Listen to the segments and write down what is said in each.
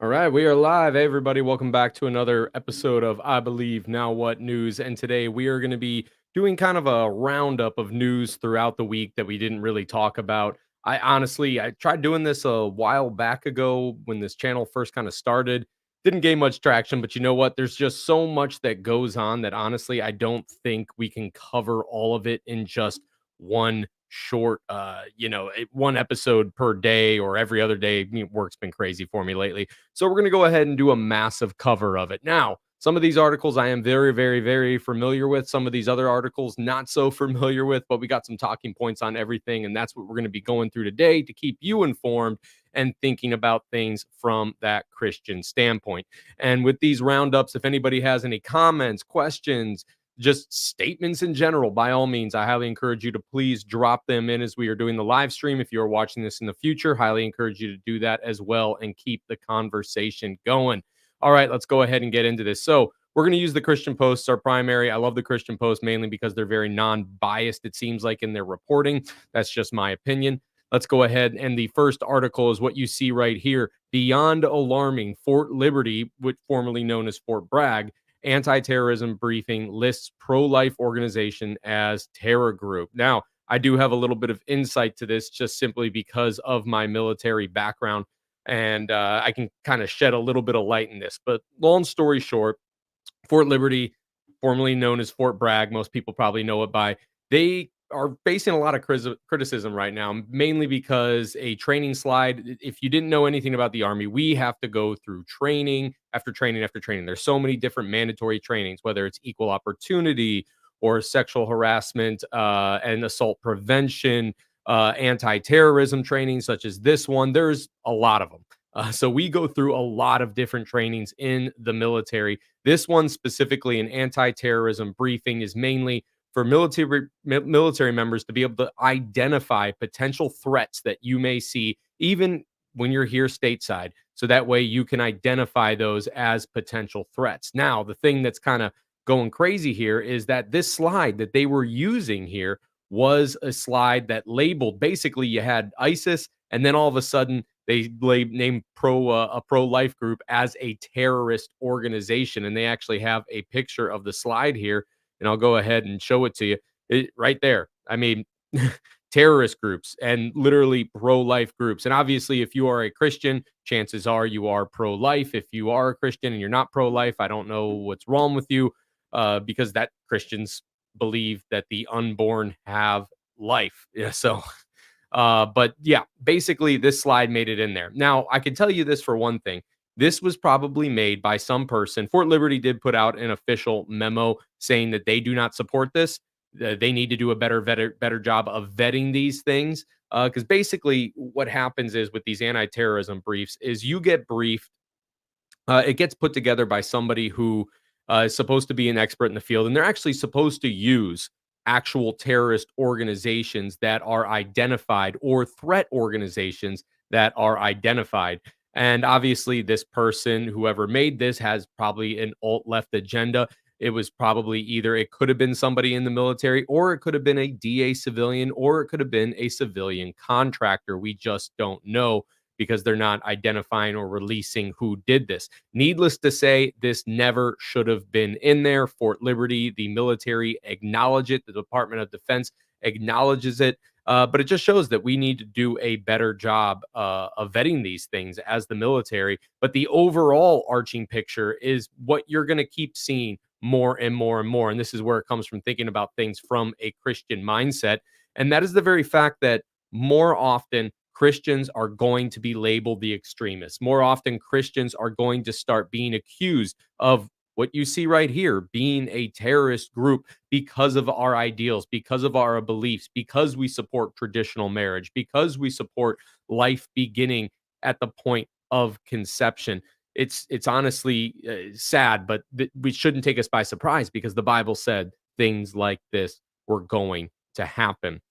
All right, we are live. Hey, everybody, welcome back to another episode of I Believe Now What News. And today we are going to be doing kind of a roundup of news throughout the week that we didn't really talk about. I tried doing this a while back ago when this channel first kind of started. Didn't gain much traction, but you know what? There's just so much that goes on that honestly, I don't think we can cover all of it in just one short one episode per day or every other day. Work's been crazy for me lately, so we're going to go ahead and do a massive cover of it. Now, some of these articles I am very, very, very familiar with. Some of these other articles not so familiar with, but we got some talking points on everything. And that's what we're going to be going through today to keep you informed and thinking about things from that Christian standpoint. And with these roundups, if anybody has any comments, questions, just statements in general, by all means, I highly encourage you to please drop them in as we are doing the live stream. If you're watching this in the future, highly encourage you to do that as well and keep the conversation going. All right, let's go ahead and get into this. So we're going to use the Christian Post as our primary. I love the Christian Post mainly because they're very non-biased, it seems like, in their reporting. That's just my opinion. Let's go ahead. And the first article is what you see right here. Beyond alarming, Fort Liberty, which formerly known as Fort Bragg, anti-terrorism briefing lists pro-life organization as terror group. Now, I do have a little bit of insight to this just simply because of my military background, and I can kind of shed a little bit of light in this. But long story short, Fort Liberty, formerly known as Fort Bragg, most people probably know it by, they are facing a lot of criticism right now, mainly because a training slide. If you didn't know anything about the Army, we have to go through training after training after training. There's so many different mandatory trainings, whether it's equal opportunity or sexual harassment and assault prevention, anti-terrorism training, such as this one. There's a lot of them. So we go through a lot of different trainings in the military. This one specifically, an anti-terrorism briefing, is mainly for military members to be able to identify potential threats that you may see, even when you're here stateside. So that way you can identify those as potential threats. Now, the thing that's kind of going crazy here is that this slide that they were using here was a slide that labeled, basically you had ISIS, and then all of a sudden they named a pro-life group as a terrorist organization, and they actually have a picture of the slide here, and I'll go ahead and show it to you right there. I mean, terrorist groups and literally pro-life groups. And obviously, if you are a Christian, chances are you are pro-life. If you are a Christian and you're not pro-life, I don't know what's wrong with you, because that Christians believe that the unborn have life. Yeah, so but yeah, basically, this slide made it in there. Now, I can tell you this for one thing. This was probably made by some person. Fort Liberty did put out an official memo saying that they do not support this. They need to do a better job of vetting these things. Because basically, what happens is with these anti-terrorism briefs is you get briefed. It gets put together by somebody who is supposed to be an expert in the field, and they're actually supposed to use actual terrorist organizations that are identified or threat organizations that are identified. And obviously, this person, whoever made this, has probably an alt left agenda. It was probably either it could have been somebody in the military, or it could have been a DA civilian, or it could have been a civilian contractor. We just don't know because they're not identifying or releasing who did this. Needless to say, this never should have been in there. Fort Liberty, the military acknowledge it. The Department of Defense acknowledges it. But it just shows that we need to do a better job of vetting these things as the military. But the overall arching picture is what you're going to keep seeing more and more and more. And this is where it comes from, thinking about things from a Christian mindset. And that is the very fact that more often Christians are going to be labeled the extremists. More often, Christians are going to start being accused of what you see right here, being a terrorist group because of our ideals, because of our beliefs, because we support traditional marriage, because we support life beginning at the point of conception. It's honestly sad, but we shouldn't take us by surprise because the Bible said things like this were going to happen.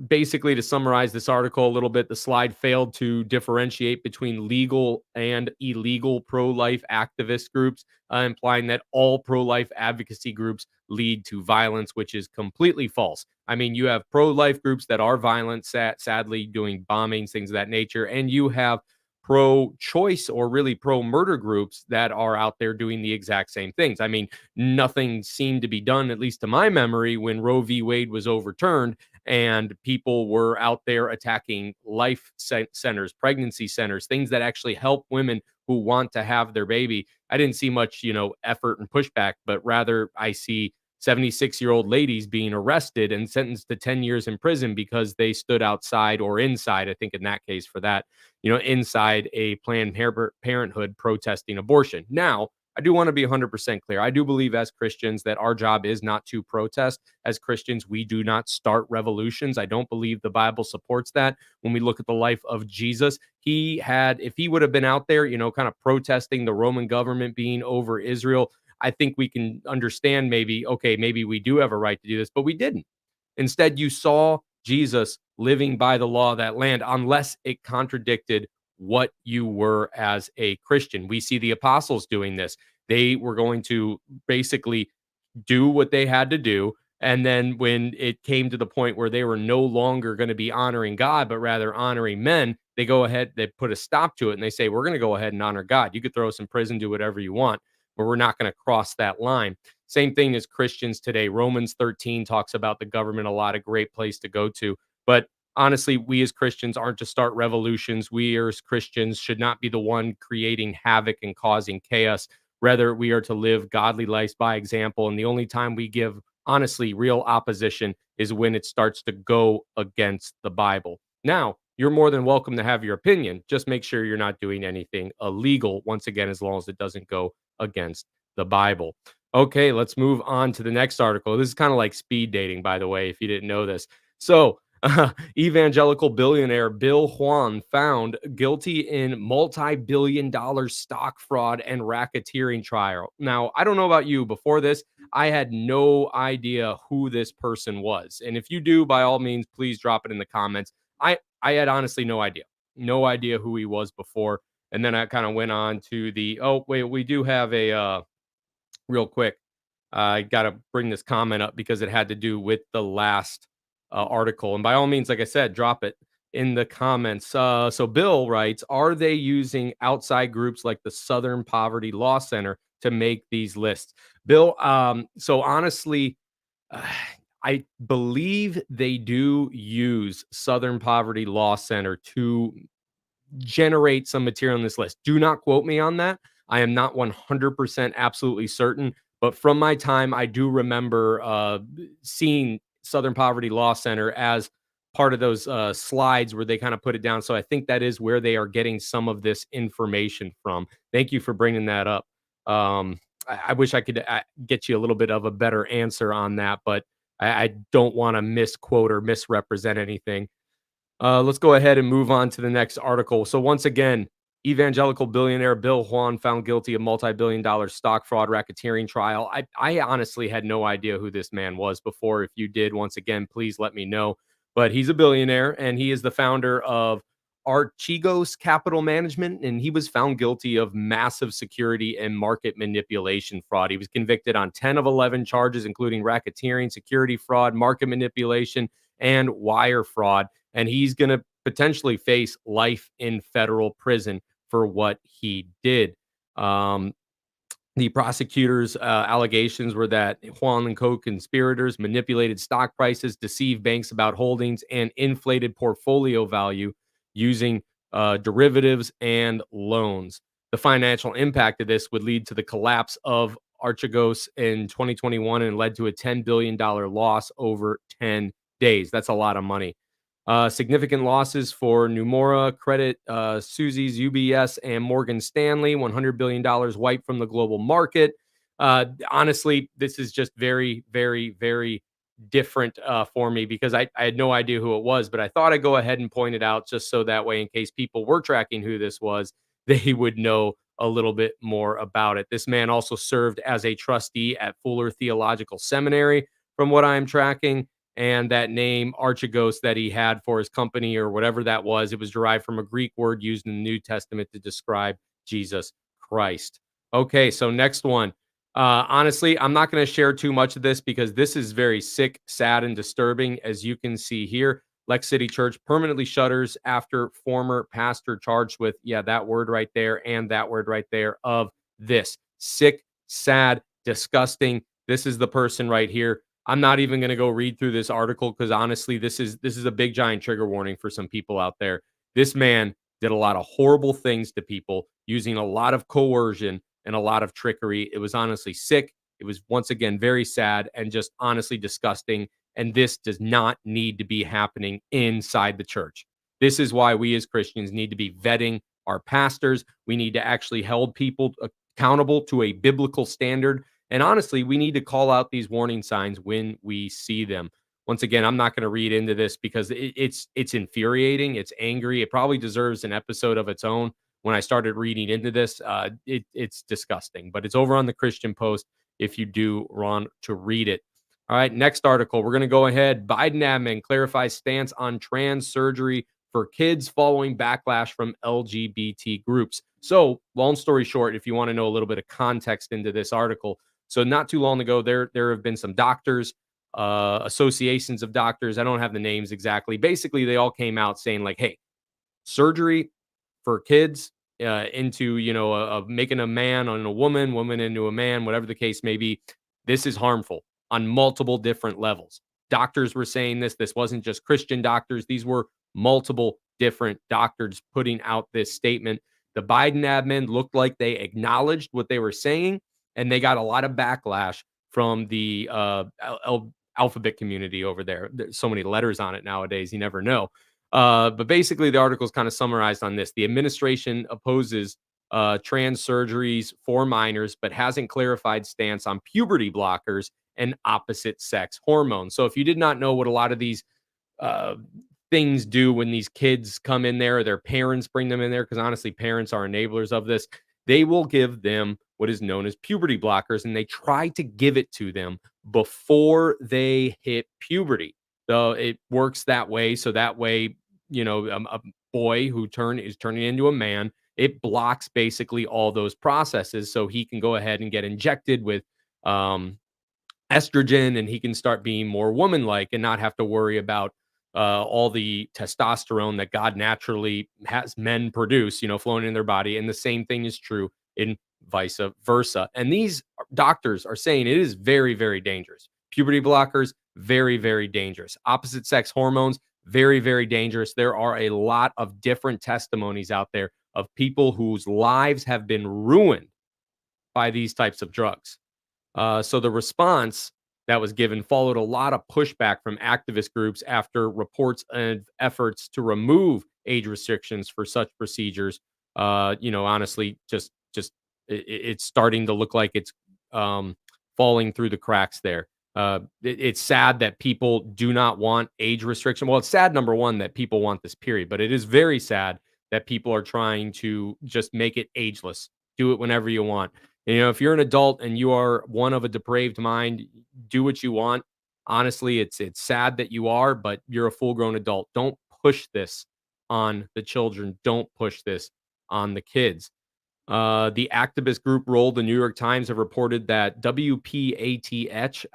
Basically, to summarize this article a little bit, the slide failed to differentiate between legal and illegal pro-life activist groups, implying that all pro-life advocacy groups lead to violence, which is completely false. I mean, you have pro-life groups that are violent, sadly doing bombings, things of that nature, and you have pro-choice or really pro-murder groups that are out there doing the exact same things. I mean, nothing seemed to be done, at least to my memory, when Roe v. Wade was overturned and people were out there attacking centers, pregnancy centers, things that actually help women who want to have their baby. I didn't see much, effort and pushback, but rather I see 76-year-old ladies being arrested and sentenced to 10 years in prison because they stood outside or inside, I think in that case for that, inside a Planned Parenthood protesting abortion. Now, I do want to be 100% clear. I do believe as Christians that our job is not to protest. As Christians, we do not start revolutions. I don't believe the Bible supports that. When we look at the life of Jesus, if he would have been out there, kind of protesting the Roman government being over Israel, I think we can understand maybe, okay, maybe we do have a right to do this, but we didn't. Instead, you saw Jesus living by the law of that land, unless it contradicted what you were as a Christian. We see the apostles doing this. They were going to basically do what they had to do. And then when it came to the point where they were no longer going to be honoring God, but rather honoring men, they go ahead, they put a stop to it and they say, we're going to go ahead and honor God. You could throw us in prison, do whatever you want, but we're not going to cross that line. Same thing as Christians today. Romans 13 talks about the government, a lot of great place to go to. But honestly, we as Christians aren't to start revolutions. We as Christians should not be the one creating havoc and causing chaos. Rather, we are to live godly lives by example. And the only time we give, honestly, real opposition is when it starts to go against the Bible. Now, you're more than welcome to have your opinion. Just make sure you're not doing anything illegal, once again, as long as it doesn't go against the Bible. Okay, let's move on to the next article. This is kind of like speed dating, by the way, if you didn't know this. So, evangelical billionaire Bill Hwan found guilty in multi-billion-dollar stock fraud and racketeering trial. Now, I don't know about you. Before this, I had no idea who this person was. And if you do, by all means, please drop it in the comments. I had honestly no idea who he was before. And then I kind of went on to oh, wait, we do have real quick. I got to bring this comment up because it had to do with the last article. And by all means, like I said, drop it in the comments. So Bill writes, are they using outside groups like the Southern Poverty Law Center to make these lists? Bill, so honestly, uh, I believe they do use Southern Poverty Law Center to generate some material in this list. Do not quote me on that. I am not 100% absolutely certain, but from my time, I do remember seeing Southern Poverty Law Center as part of those slides where they kind of put it down. So I think that is where they are getting some of this information from. Thank you for bringing that up. I wish I could get you a little bit of a better answer on that, but I don't want to misquote or misrepresent anything. Let's go ahead and move on to the next article. So once again, evangelical billionaire Bill Hwan found guilty of multi-billion-dollar stock fraud racketeering trial. I honestly had no idea who this man was before. If you did, once again, please let me know. But he's a billionaire and he is the founder of Archegos Capital Management, and he was found guilty of massive security and market manipulation fraud. He was convicted on 10 of 11 charges, including racketeering, security fraud, market manipulation, and wire fraud. And he's going to potentially face life in federal prison for what he did. The prosecutors' allegations were that Huan and co-conspirators manipulated stock prices, deceived banks about holdings, and inflated portfolio value using derivatives and loans. The financial impact of this would lead to the collapse of Archegos in 2021 and led to a $10 billion loss over 10 days. That's a lot of money. Significant losses for Nomura, Credit Suisse, UBS, and Morgan Stanley. $100 billion wiped from the global market. Honestly, this is just very, very, very different for me because I had no idea who it was, but I thought I'd go ahead and point it out just so that way, in case people were tracking who this was, they would know a little bit more about it. This man also served as a trustee at Fuller Theological Seminary, from what I'm tracking. And that name Archegos that he had for his company or whatever that was, it was derived from a Greek word used in the New Testament to describe Jesus Christ. Okay, so next one. Honestly, I'm not going to share too much of this because this is very sick, sad, and disturbing, as you can see here. Lex City Church permanently shutters after former pastor charged with, yeah, that word right there and that word right there of this. Sick, sad, disgusting. This is the person right here. I'm not even going to go read through this article because honestly, this is a big giant trigger warning for some people out there. This man did a lot of horrible things to people using a lot of coercion and a lot of trickery. It was honestly sick. It was once again very sad and just honestly disgusting. And this does not need to be happening inside the church. This is why we as Christians need to be vetting our pastors. We need to actually hold people accountable to a biblical standard. And honestly, we need to call out these warning signs when we see them. Once again, I'm not going to read into this because it's infuriating. It's angry. It probably deserves an episode of its own. When I started reading into this, it's disgusting. But it's over on the Christian Post if you do want to read it. All right, next article. We're going to go ahead. Biden admin clarifies stance on trans surgery for kids following backlash from LGBT groups. So, long story short, if you want to know a little bit of context into this article, so not too long ago, there have been some doctors, associations of doctors. I don't have the names exactly. Basically, they all came out saying like, "Hey, surgery for kids into making a man on a woman, woman into a man, whatever the case may be. This is harmful on multiple different levels. Doctors were saying this. This wasn't just Christian doctors. These were multiple different doctors putting out this statement. The Biden admin looked like they acknowledged what they were saying, and they got a lot of backlash from the alphabet community over there. There's so many letters on it nowadays, you never know. But basically, the article is kind of summarized on this. The administration opposes trans surgeries for minors, but hasn't clarified stance on puberty blockers and opposite sex hormones. So, if you did not know what a lot of these uh, things do when these kids come in there, or their parents bring them in there, because honestly, parents are enablers of this. They will give them what is known as puberty blockers, and they try to give it to them before they hit puberty. So it works that way. So that way, a boy who is turning into a man, it blocks basically all those processes, so he can go ahead and get injected with um, estrogen, and he can start being more woman-like and not have to worry about all the testosterone that God naturally has men produce, flowing in their body. And the same thing is true in vice versa. And these doctors are saying it is very, very dangerous. Puberty blockers, very, very dangerous. Opposite sex hormones, very, very dangerous. There are a lot of different testimonies out there of people whose lives have been ruined by these types of drugs. So the response that was given followed a lot of pushback from activist groups after reports and efforts to remove age restrictions for such procedures. Honestly, just it's starting to look like it's um, falling through the cracks there. It's sad that people do not want age restriction. Well, it's sad, number one, that people want this period, but it is very sad that people are trying to just make it ageless. Do it whenever you want. If you're an adult and you are one of a depraved mind, do what you want. Honestly, it's sad that you are, but you're a full-grown adult. Don't push this on the children. Don't push this on the kids. The activist group role, the New York Times, have reported that WPATH,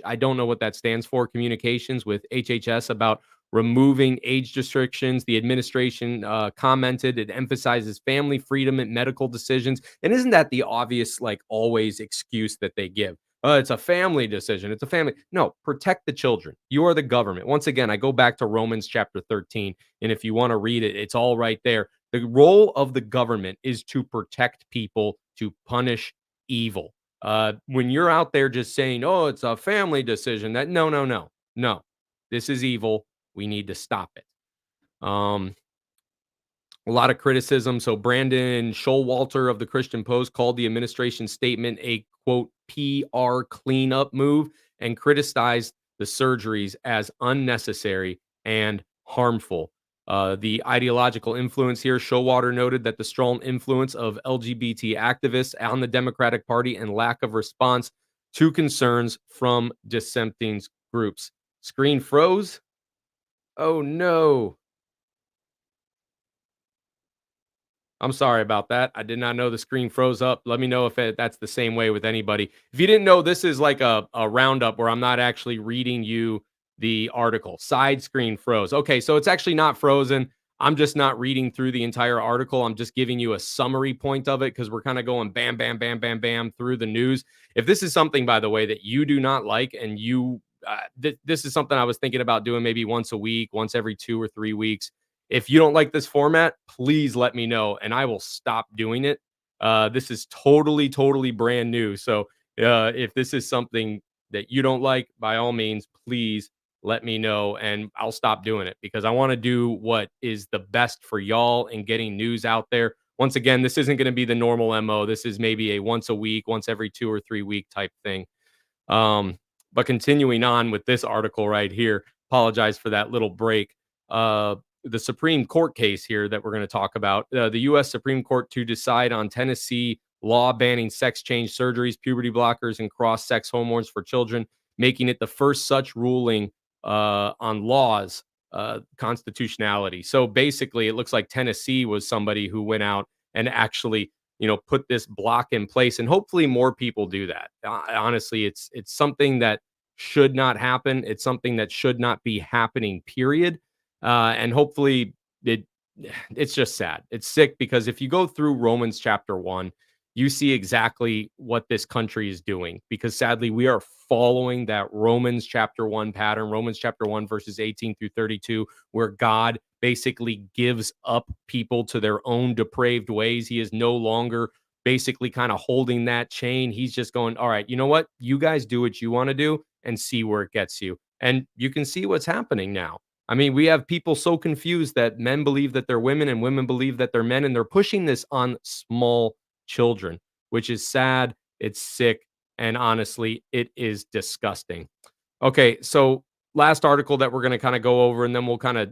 I don't know what that stands for, communications with HHS about removing age restrictions. The administration commented it emphasizes family freedom and medical decisions. And isn't that the obvious, like always, excuse that they give? It's a family decision. It's a family. No, protect the children. You are the government. Once again, I go back to Romans chapter 13. And if you want to read it, it's all right there. The role of the government is to protect people, to punish evil. When you're out there just saying, "Oh, it's a family decision," that no, no, no, no, this is evil. We need to stop it. Um, a lot of criticism. So Brandon Showalter of the Christian Post called the administration's statement a quote PR cleanup move and criticized the surgeries as unnecessary and harmful. The ideological influence here, Showalter noted that the strong influence of LGBT activists on the Democratic Party and lack of response to concerns from dissenting groups. Screen froze. Oh no. I'm sorry about that. I did not know the screen froze up. Let me know if that's the same way with anybody. If you didn't know, this is like a roundup where I'm not actually reading you the article. Side screen froze. Okay, so it's actually not frozen. I'm just not reading through the entire article. I'm just giving you a summary point of it because we're kind of going bam, bam, bam, bam, bam through the news. If this is something, by the way, that you do not like and this is something I was thinking about doing maybe once a week, once every 2 or 3 weeks. If you don't like this format, please let me know and I will stop doing it. This is totally, totally brand new. So if this is something that you don't like, by all means, please let me know and I'll stop doing it because I want to do what is the best for y'all in getting news out there. Once again, this isn't going to be the normal MO. This is maybe a once a week, once every 2 or 3 week type thing. Um, but continuing on with this article right here, apologize for that little break. The Supreme Court case here that we're going to talk about, the U.S. Supreme Court to decide on Tennessee law banning sex change surgeries, puberty blockers, and cross sex hormones for children, making it the first such ruling on laws constitutionality. So basically, it looks like Tennessee was somebody who went out and actually put this block in place, and hopefully more people do that. Honestly, it's something that should not happen. It's something that should not be happening, period. And hopefully it it's just sad. It's sick because if you go through Romans chapter 1, you see exactly what this country is doing because sadly we are following that Romans chapter 1 pattern, Romans chapter 1 verses 18 through 32, where God basically gives up people to their own depraved ways. He is no longer basically kind of holding that chain. He's just going, all right, you know what? You guys do what you want to do and see where it gets you. And you can see what's happening now. I mean, we have people so confused that men believe that they're women and women believe that they're men, and they're pushing this on small children, which is sad. It's sick. And honestly, it is disgusting. Okay, so last article that we're going to kind of go over, and then we'll kind of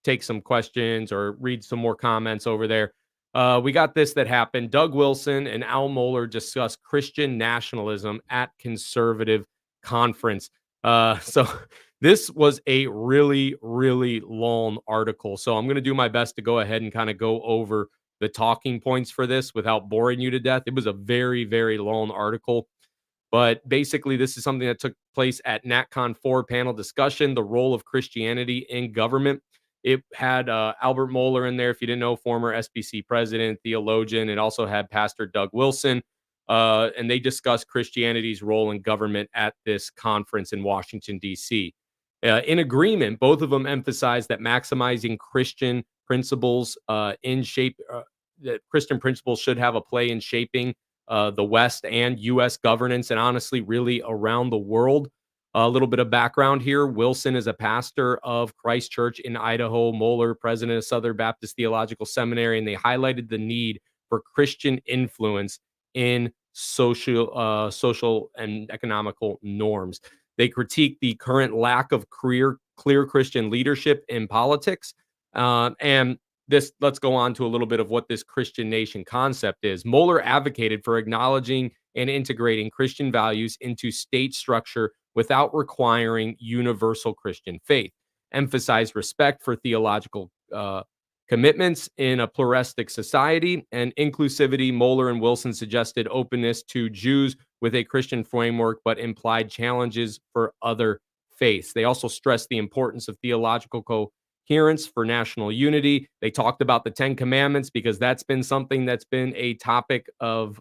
take some questions or read some more comments over there. We got this that happened. Doug Wilson and Al Mohler discuss Christian nationalism at conservative conference. So this was a really, really long article. So I'm going to do my best to go ahead and kind of go over the talking points for this without boring you to death. It was a very, very long article. But basically, this is something that took place at NatCon 4 panel discussion, the role of Christianity in government. It had Albert Mohler in there, if you didn't know, former SBC president, theologian. It also had Pastor Doug Wilson. And they discussed Christianity's role in government at this conference in Washington, D.C. In agreement, both of them emphasized that maximizing Christian principles that Christian principles should have a play in shaping the West and U.S. governance, and honestly, really around the world. A little bit of background here. Wilson is a pastor of Christ Church in Idaho, Mohler, president of Southern Baptist Theological Seminary, and they highlighted the need for Christian influence in social and economical norms. They critique the current lack of clear Christian leadership in politics. And let's go on to a little bit of what this Christian nation concept is. Mohler advocated for acknowledging and integrating Christian values into state structure without requiring universal Christian faith, emphasized respect for theological commitments in a pluralistic society, and inclusivity. Mohler and Wilson suggested openness to Jews with a Christian framework, but implied challenges for other faiths. They also stressed the importance of theological coherence for national unity. They talked about the 10 Commandments because that's been something that's been a topic of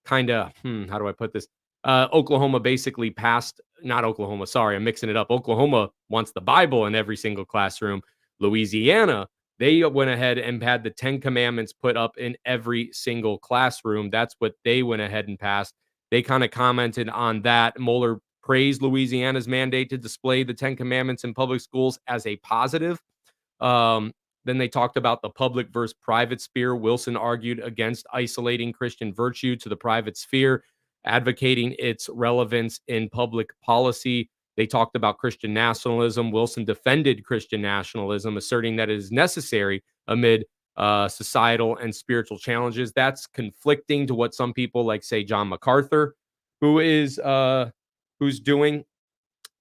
kind of, how do I put this? Oklahoma basically passed, not Oklahoma, sorry, I'm mixing it up. Oklahoma wants the Bible in every single classroom. Louisiana, they went ahead and had the 10 Commandments put up in every single classroom. That's what they went ahead and passed. They kind of commented on that. Mohler praised Louisiana's mandate to display the 10 Commandments in public schools as a positive. Then they talked about the public versus private sphere. Wilson argued against isolating Christian virtue to the private sphere, advocating its relevance in public policy. They talked about Christian nationalism. Wilson defended Christian nationalism, asserting that it is necessary amid societal and spiritual challenges. That's conflicting to what some people like, say, John MacArthur, who's doing.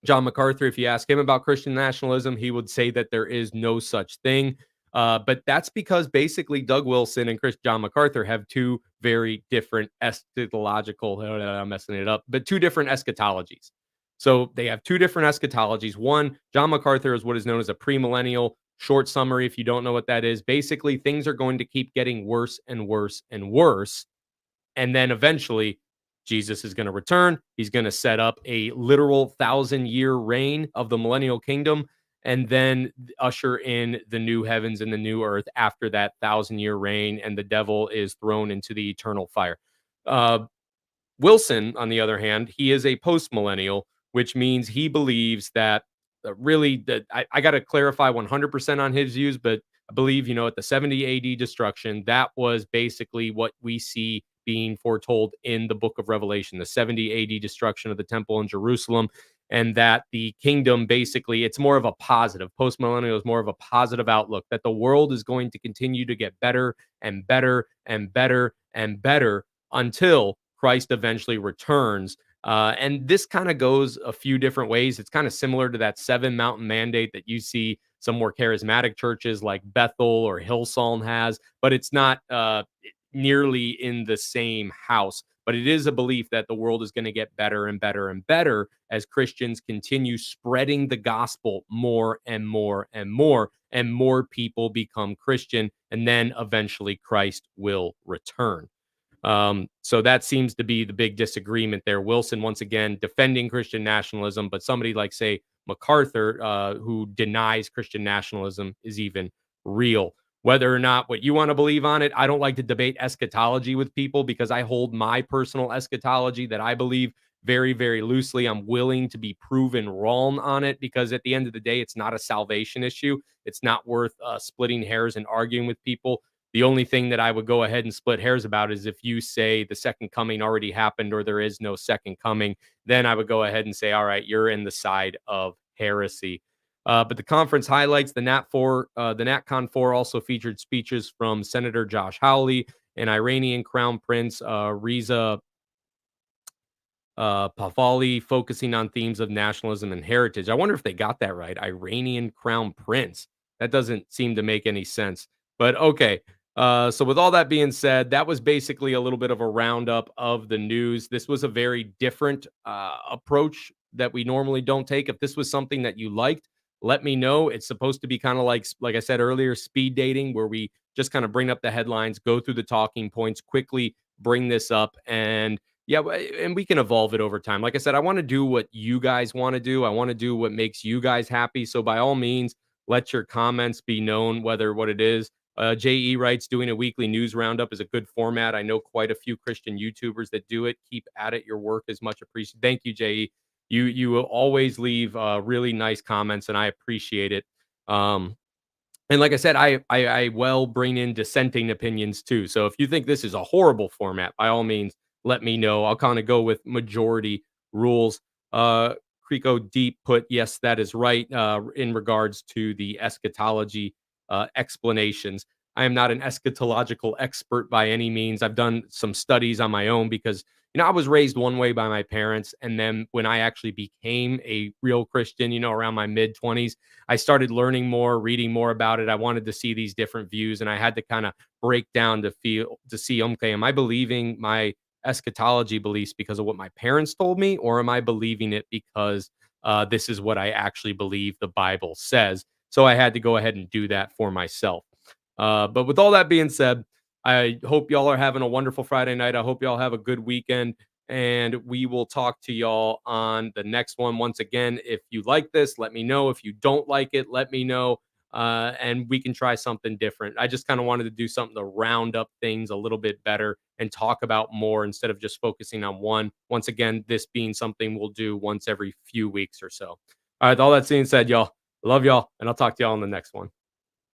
John MacArthur, if you ask him about Christian nationalism, he would say that there is no such thing. But that's because basically Doug Wilson and John MacArthur have two very different eschatological, I'm messing it up, but two different eschatologies. So they have two different eschatologies. One, John MacArthur is what is known as a premillennial. Short summary, if you don't know what that is, basically things are going to keep getting worse and worse and worse, and then eventually, Jesus is going to return. He's going to set up a literal 1,000-year reign of the millennial kingdom, and then usher in the new heavens and the new earth after that 1,000-year reign, and the devil is thrown into the eternal fire. Uh, Wilson, on the other hand, he is a post millennial, which means he believes that really that I got to clarify 100% on his views, but I believe, at the 70 AD destruction, that was basically what we see being foretold in the book of Revelation, the 70 AD destruction of the temple in Jerusalem, and that the kingdom basically, it's more of a positive. Post millennial is more of a positive outlook that the world is going to continue to get better and better and better and better until Christ eventually returns. And this kind of goes a few different ways. It's kind of similar to that seven mountain mandate that you see some more charismatic churches like Bethel or Hillsong has, but it's not nearly in the same house. But it is a belief that the world is going to get better and better and better as Christians continue spreading the gospel more and more and more people become Christian, and then eventually Christ will return. So that seems to be the big disagreement there. Wilson, once again, defending Christian nationalism, but somebody like, say, MacArthur, who denies Christian nationalism is even real. Whether or not what you want to believe on it, I don't like to debate eschatology with people because I hold my personal eschatology that I believe very, very loosely. I'm willing to be proven wrong on it because at the end of the day, it's not a salvation issue. It's not worth splitting hairs and arguing with people. The only thing that I would go ahead and split hairs about is if you say the second coming already happened or there is no second coming, then I would go ahead and say, all right, you're in the side of heresy. But the conference highlights the the NatCon 4 also featured speeches from Senator Josh Hawley, and Iranian Crown Prince Reza Pahlavi, focusing on themes of nationalism and heritage. I wonder if they got that right. Iranian Crown Prince. That doesn't seem to make any sense. But okay. So with all that being said, that was basically a little bit of a roundup of the news. This was a very different approach that we normally don't take. If this was something that you liked, let me know. It's supposed to be kind of like I said earlier, speed dating, where we just kind of bring up the headlines, go through the talking points, quickly bring this up, and yeah, and we can evolve it over time. Like I said, I want to do what you guys want to do. I want to do what makes you guys happy. So by all means, let your comments be known, whether what it is. JE writes, doing a weekly news roundup is a good format. I know quite a few Christian YouTubers that do it. Keep at it. Your work is much appreciated. Thank you, JE. You will always leave really nice comments, and I appreciate it. And like I said, I will bring in dissenting opinions too. So if you think this is a horrible format, by all means, let me know. I'll kind of go with majority rules. Crico Deep put, yes, that is right, in regards to the eschatology explanations. I am not an eschatological expert by any means. I've done some studies on my own because, I was raised one way by my parents. And then when I actually became a real Christian, around my mid 20s, I started learning more, reading more about it. I wanted to see these different views, and I had to kind of break down to see, okay, am I believing my eschatology beliefs because of what my parents told me, or am I believing it because this is what I actually believe the Bible says? So I had to go ahead and do that for myself. But with all that being said, I hope y'all are having a wonderful Friday night. I hope y'all have a good weekend, and we will talk to y'all on the next one. Once again, if you like this, let me know. If you don't like it, let me know. And we can try something different. I just kind of wanted to do something to round up things a little bit better and talk about more instead of just focusing on one. Once again, this being something we'll do once every few weeks or so. All right, all that being said, y'all, love y'all, and I'll talk to y'all on the next one.